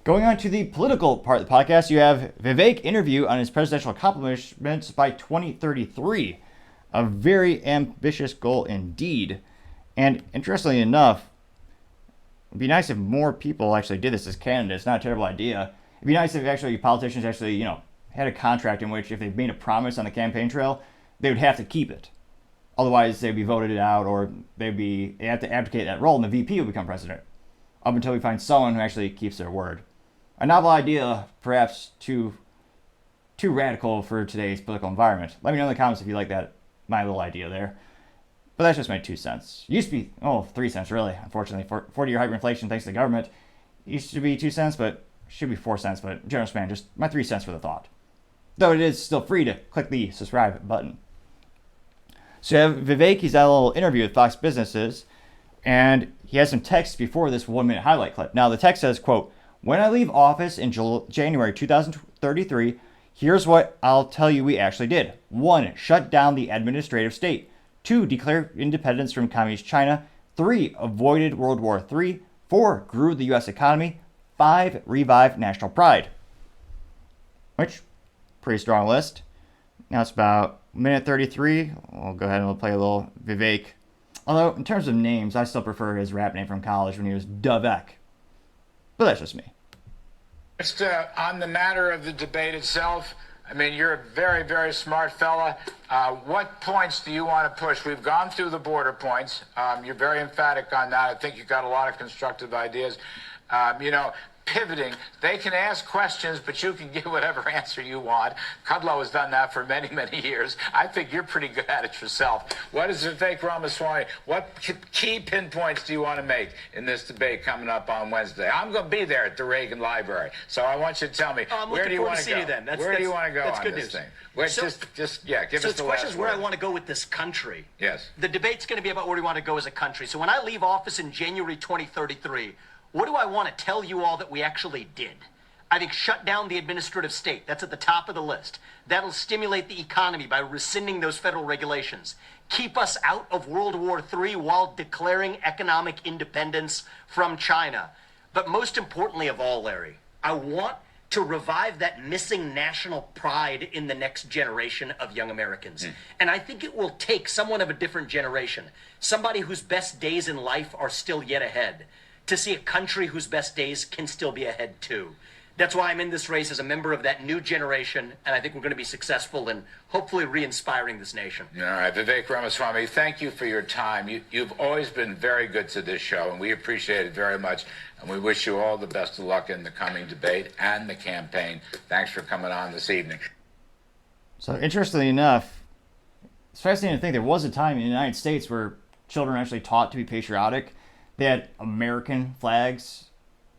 Going on to the political part of the podcast, you have Vivek interview on his presidential accomplishments by 2033. A very ambitious goal indeed. And interestingly enough, it'd be nice if more people actually did this as candidates. Not a terrible idea. It'd be nice if actually politicians actually, had a contract in which if they've made a promise on the campaign trail, they would have to keep it. Otherwise, they'd be voted out, or they have to abdicate that role, and the VP will become president. Up until we find someone who actually keeps their word. A novel idea, perhaps too radical for today's political environment. Let me know in the comments if you like that, my little idea there. But that's just my 2 cents. Used to be, 3 cents really, unfortunately. For 40-year hyperinflation thanks to the government. Used to be 2 cents, but should be 4 cents. But generous man, just my 3 cents for the thought. Though it is still free to click the subscribe button. So you have Vivek, he's had a little interview with Fox Businesses, and he has some text before this 1-minute highlight clip. Now the text says, quote, "When I leave office in January 2033, here's what I'll tell you we actually did. 1. Shut down the administrative state. 2. Declare independence from communist China. 3. Avoided World War III. 4. Grew the U.S. economy. 5. Revived national pride." Which, pretty strong list. Now it's about minute 33. We'll go ahead and we'll play a little Vivek. Although, in terms of names, I still prefer his rap name from college when he was Vivek. But that's just me. Just on the matter of the debate itself, I mean, you're a very, very smart fella. What points do you want to push? We've gone through the border points. You're very emphatic on that. I think you've got a lot of constructive ideas. Pivoting, they can ask questions, but you can give whatever answer you want. Kudlow has done that for many, many years. I think you're pretty good at it yourself. What is Vivek Ramaswamy? What key pinpoints do you want to make in this debate coming up on Wednesday? I'm going to be there at the Reagan Library, so I want you to tell me, where do you want to go? Where do you want to go on this thing? Well, give us the last word. So the question is where I want to go with this country. Yes. The debate's going to be about where we want to go as a country. So when I leave office in January 2033, what do I want to tell you all that we actually did? I think shut down the administrative state. That's at the top of the list. That'll stimulate the economy by rescinding those federal regulations. Keep us out of World War III while declaring economic independence from China. But most importantly of all, Larry, I want to revive that missing national pride in the next generation of young Americans. And I think it will take someone of a different generation, somebody whose best days in life are still yet ahead, to see a country whose best days can still be ahead too. That's why I'm in this race as a member of that new generation, and I think we're going to be successful in hopefully re-inspiring this nation. All right, Vivek Ramaswamy, thank you for your time. You've always been very good to this show, and we appreciate it very much. And we wish you all the best of luck in the coming debate and the campaign. Thanks for coming on this evening. So interestingly enough, it's fascinating to think there was a time in the United States where children were actually taught to be patriotic. They had American flags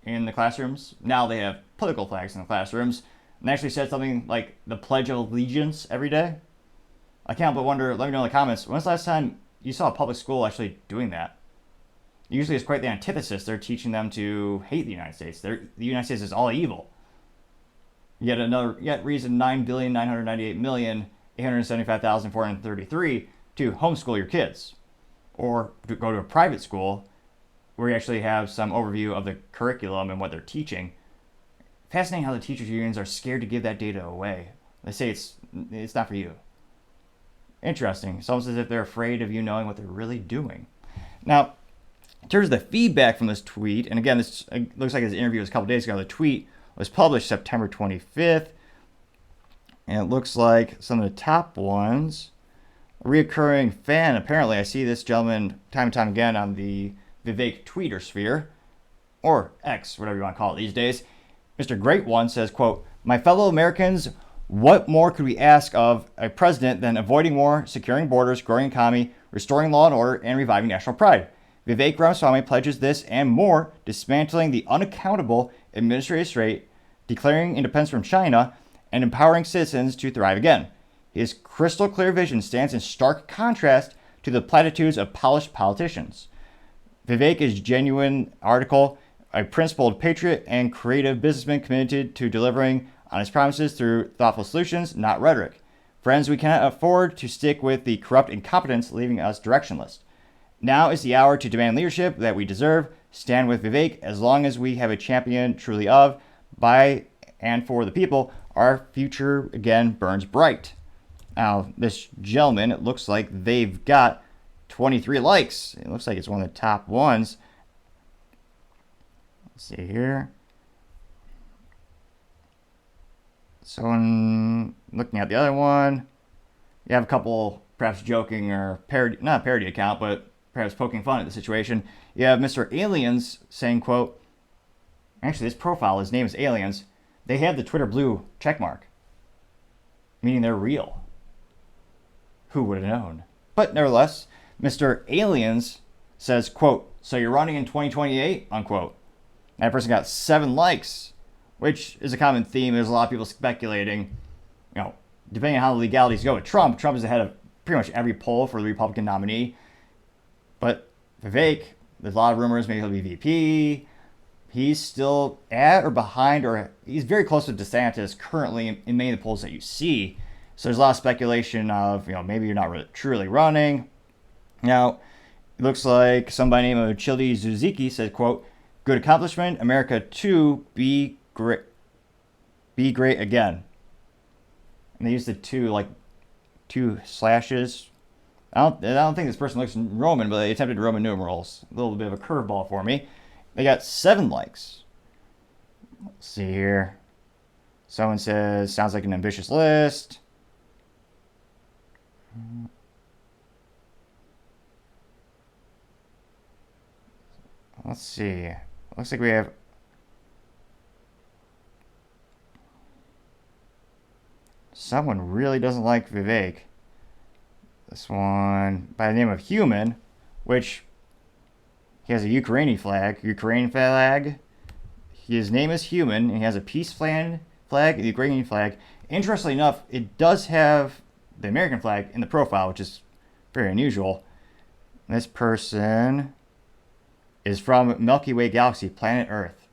in the classrooms. Now they have political flags in the classrooms. And they actually said something like the Pledge of Allegiance every day. I can't but wonder, let me know in the comments, when's the last time you saw a public school actually doing that? Usually it's quite the antithesis. They're teaching them to hate the United States. The United States is all evil. Yet reason 9,998,875,433 to homeschool your kids. Or to go to a private school where you actually have some overview of the curriculum and what they're teaching. Fascinating how the teachers' unions are scared to give that data away. They say it's not for you. Interesting. It's almost as if they're afraid of you knowing what they're really doing. Now, in terms of the feedback from this tweet, and again, this looks like his interview was a couple days ago. The tweet was published September 25th. And it looks like some of the top ones. A reoccurring fan, apparently. I see this gentleman time and time again on the Vivek Tweeter sphere, or X, whatever you want to call it these days. Mr. Great One says, quote, "My fellow Americans, what more could we ask of a president than avoiding war, securing borders, growing economy, restoring law and order, and reviving national pride? Vivek Ramaswamy pledges this and more, dismantling the unaccountable administrative state, declaring independence from China, and empowering citizens to thrive again. His crystal clear vision stands in stark contrast to the platitudes of polished politicians. Vivek is a genuine article, a principled patriot and creative businessman committed to delivering on his promises through thoughtful solutions, not rhetoric. Friends, we cannot afford to stick with the corrupt incompetence leaving us directionless. Now is the hour to demand leadership that we deserve. Stand with Vivek as long as we have a champion truly of by and for the people, our future again burns bright. Now, this gentleman, it looks like they've got 23 likes. It looks like it's one of the top ones. Let's see here. So, looking at the other one, you have a couple perhaps joking or parody, not a parody account, but perhaps poking fun at the situation. You have Mr. Aliens saying, quote, actually this profile, his name is Aliens, they have the Twitter blue checkmark, meaning they're real. Who would have known? But nevertheless, Mr. Aliens says, quote, so you're running in 2028, unquote. That person got 7 likes, which is a common theme. There's a lot of people speculating, depending on how the legalities go with Trump is ahead of pretty much every poll for the Republican nominee. But Vivek, there's a lot of rumors maybe he'll be VP. He's still at or behind, or he's very close to DeSantis currently in many of the polls that you see. So there's a lot of speculation of, maybe you're not really, truly running. Now, it looks like somebody named Chili Zuziki said, quote, good accomplishment, America to be great again. And they used the two slashes. I don't think this person looks Roman, but they attempted Roman numerals. A little bit of a curveball for me. They got 7 likes. Let's see here. Someone says, sounds like an ambitious list. Let's see. Looks like we have someone really doesn't like Vivek. This one by the name of Human, which he has a Ukrainian flag. His name is Human, and he has a peace flag, the Ukrainian flag. Interestingly enough, it does have the American flag in the profile, which is very unusual. This person is from Milky Way galaxy, planet Earth.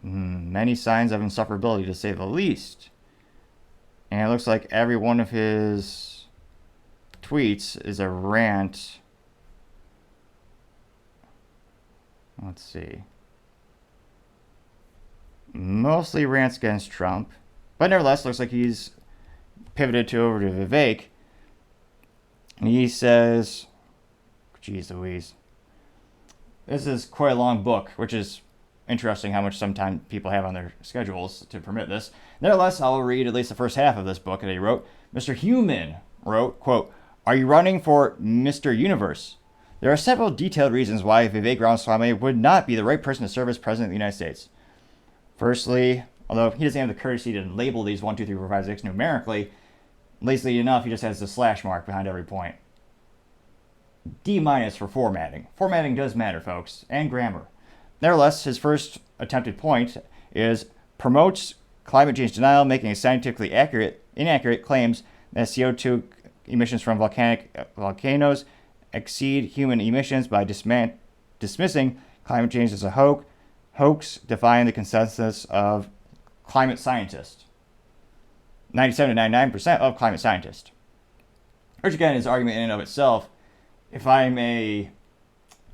Many signs of insufferability, to say the least. And it looks like every one of his tweets is a rant. Let's see. Mostly rants against Trump. But nevertheless, looks like he's pivoted over to Vivek. And he says, geez Louise. This is quite a long book, which is interesting how much sometimes people have on their schedules to permit this. Nevertheless, I'll read at least the first half of this book that he wrote. Mr. Human wrote, quote, are you running for Mr. Universe? There are several detailed reasons why Vivek Ramaswamy would not be the right person to serve as President of the United States. Firstly, although he doesn't have the courtesy to label these 1, 2, 3, 4, 5, 6 numerically, lazily enough, he just has the slash mark behind every point. D- for formatting. Formatting does matter, folks, and grammar. Nevertheless, his first attempted point is promotes climate change denial, making scientifically inaccurate claims that CO2 emissions from volcanoes exceed human emissions by dismissing climate change as a hoax, defying the consensus of climate scientists. 97 to 99% of climate scientists. Which again is an argument in and of itself. If I'm a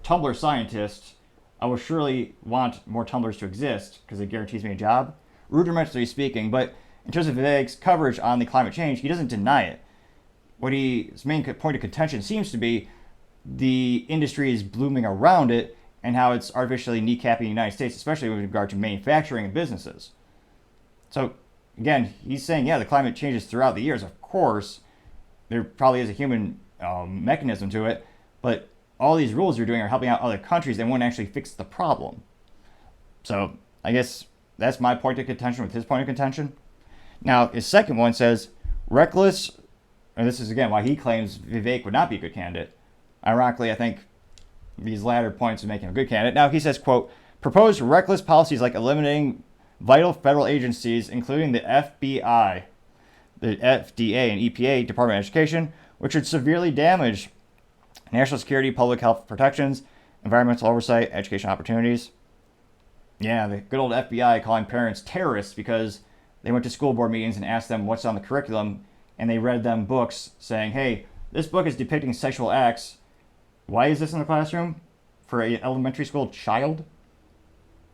Tumblr scientist, I will surely want more Tumblrs to exist because it guarantees me a job, rudimentarily speaking. But in terms of Vivek's coverage on the climate change, he doesn't deny it. What his main point of contention seems to be the industry is blooming around it and how it's artificially kneecapping the United States, especially with regard to manufacturing and businesses. So again, he's saying, yeah, the climate changes throughout the years. Of course, there probably is a human mechanism to it, but all these rules you're doing are helping out other countries and won't actually fix the problem. So I guess that's my point of contention with his point of contention. Now, his second one says, reckless, and this is again why he claims Vivek would not be a good candidate. Ironically, I think these latter points would make him a good candidate. Now, he says, quote, proposed reckless policies like eliminating vital federal agencies, including the FBI, the FDA, and EPA, Department of Education, which would severely damage national security, public health protections, environmental oversight, education opportunities. Yeah, the good old FBI calling parents terrorists because they went to school board meetings and asked them what's on the curriculum, and they read them books saying, hey, this book is depicting sexual acts. Why is this in the classroom? For an elementary school child?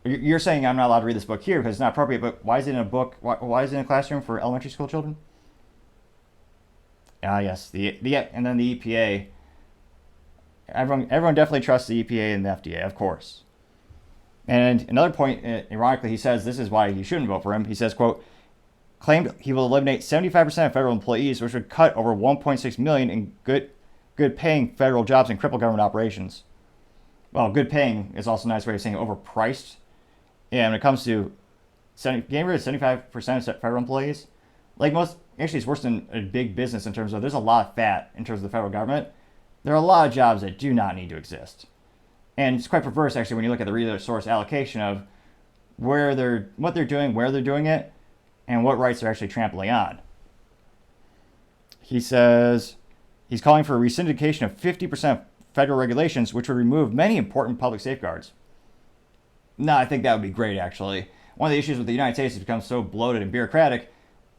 You're saying I'm not allowed to read this book here because it's not appropriate, but why is it in a book? Why is it in a classroom for elementary school children? Ah, yes, and then the EPA. Everyone definitely trusts the EPA and the FDA, of course. And another point, ironically, he says this is why you shouldn't vote for him. He says, quote, claimed he will eliminate 75% of federal employees, which would cut over 1.6 million in good paying federal jobs and cripple government operations. Well, good paying is also a nice way of saying overpriced. Yeah, when it comes to getting rid of 75% of federal employees, like most, actually it's worse than a big business in terms of there's a lot of fat in terms of the federal government. There are a lot of jobs that do not need to exist. And it's quite perverse, actually, when you look at the resource allocation of what they're doing, where they're doing it, and what rights they're actually trampling on. He says he's calling for a resyndication of 50% of federal regulations, which would remove many important public safeguards. No, I think that would be great, actually. One of the issues with the United States has become so bloated and bureaucratic.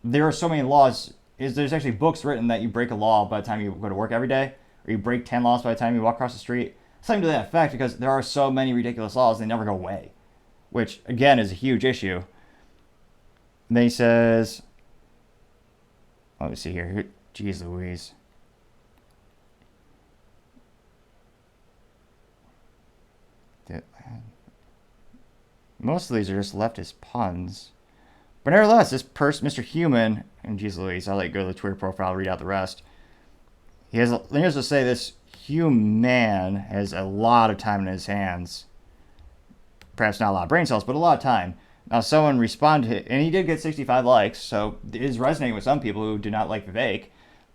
There are so many laws. There's actually books written that you break a law by the time you go to work every day, or you break 10 laws by the time you walk across the street. Something to that effect, because there are so many ridiculous laws, they never go away, which, again, is a huge issue. And then he says, let me see here. Jeez Louise. Most of these are just leftist puns. But nevertheless, this person, Mr. Human, and geez Louise, I'll let you go to the Twitter profile, read out the rest. Here's to say this human has a lot of time in his hands. Perhaps not a lot of brain cells, but a lot of time. Now, someone responded, and he did get 65 likes, so it is resonating with some people who do not like Vivek,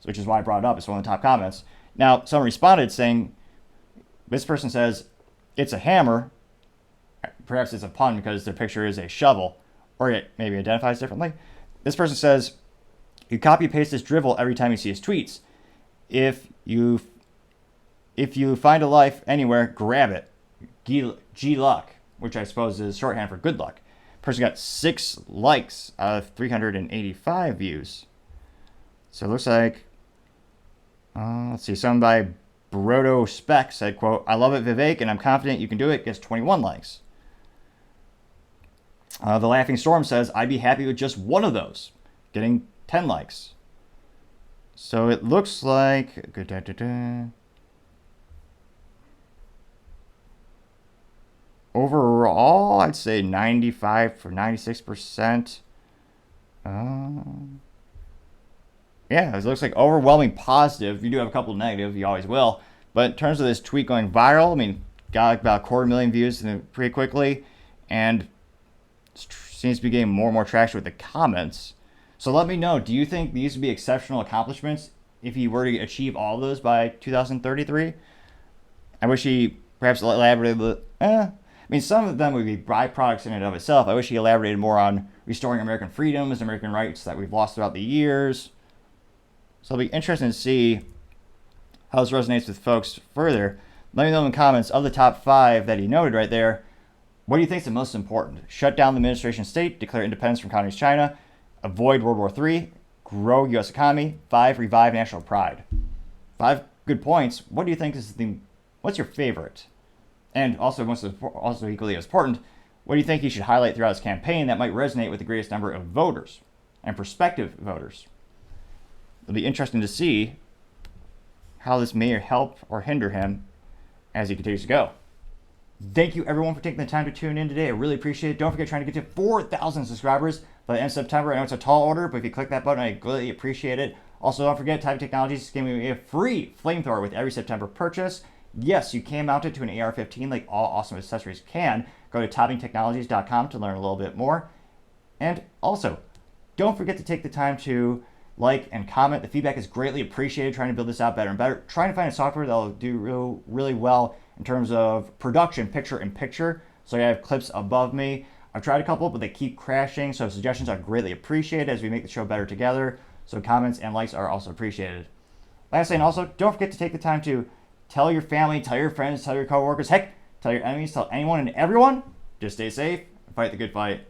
which is why I brought it up. It's one of the top comments. Now, someone responded saying, this person says, it's a hammer. Perhaps it's a pun because their picture is a shovel, or it maybe identifies differently. This person says, you copy paste this drivel every time you see his tweets. If you find a life anywhere, grab it. G luck, which I suppose is shorthand for good luck. Person got 6 likes out of 385 views. So it looks like, let's see, someone by Brodo Spec said, quote, I love it, Vivek, and I'm confident you can do it. Gets 21 likes. The Laughing Storm says, I'd be happy with just one of those, getting 10 likes. So it looks like, overall, I'd say 95 for 96%. Yeah, it looks like overwhelming positive. You do have a couple negative, you always will. But in terms of this tweet going viral, I mean, got about 250,000 views pretty quickly, and seems to be getting more and more traction with the comments. So let me know, do you think these would be exceptional accomplishments if he were to achieve all of those by 2033? I wish he perhaps elaborated. I mean, some of them would be byproducts in and of itself. I wish he elaborated more on restoring American freedoms, American rights that we've lost throughout the years. So it'll be interesting to see how this resonates with folks further. Let me know in the comments of the top 5 that he noted right there. What do you think is the most important? Shut down the administration state, declare independence from communist China, avoid World War III, grow U.S. economy, 5, revive national pride. 5 good points. What do you think is what's your favorite? And also equally as important, what do you think he should highlight throughout his campaign that might resonate with the greatest number of voters and prospective voters? It'll be interesting to see how this may help or hinder him as he continues to go. Thank you, everyone, for taking the time to tune in today. I really appreciate it. Don't forget, trying to get to 4,000 subscribers by the end of September. I know it's a tall order, but if you click that button, I greatly appreciate it. Also, don't forget, Type Technologies is giving me a free flamethrower with every September purchase. Yes, you can mount it to an AR-15 like all awesome accessories can. Go to toppingtechnologies.com to learn a little bit more. And also, don't forget to take the time to like and comment. The feedback is greatly appreciated, trying to build this out better and better. Trying to find a software that will do really well in terms of production, picture-in-picture. So I have clips above me. I've tried a couple, but they keep crashing. So suggestions are greatly appreciated as we make the show better together. So comments and likes are also appreciated. Lastly, and also, don't forget to take the time to tell your family, tell your friends, tell your coworkers, heck, tell your enemies, tell anyone and everyone. Just stay safe and fight the good fight.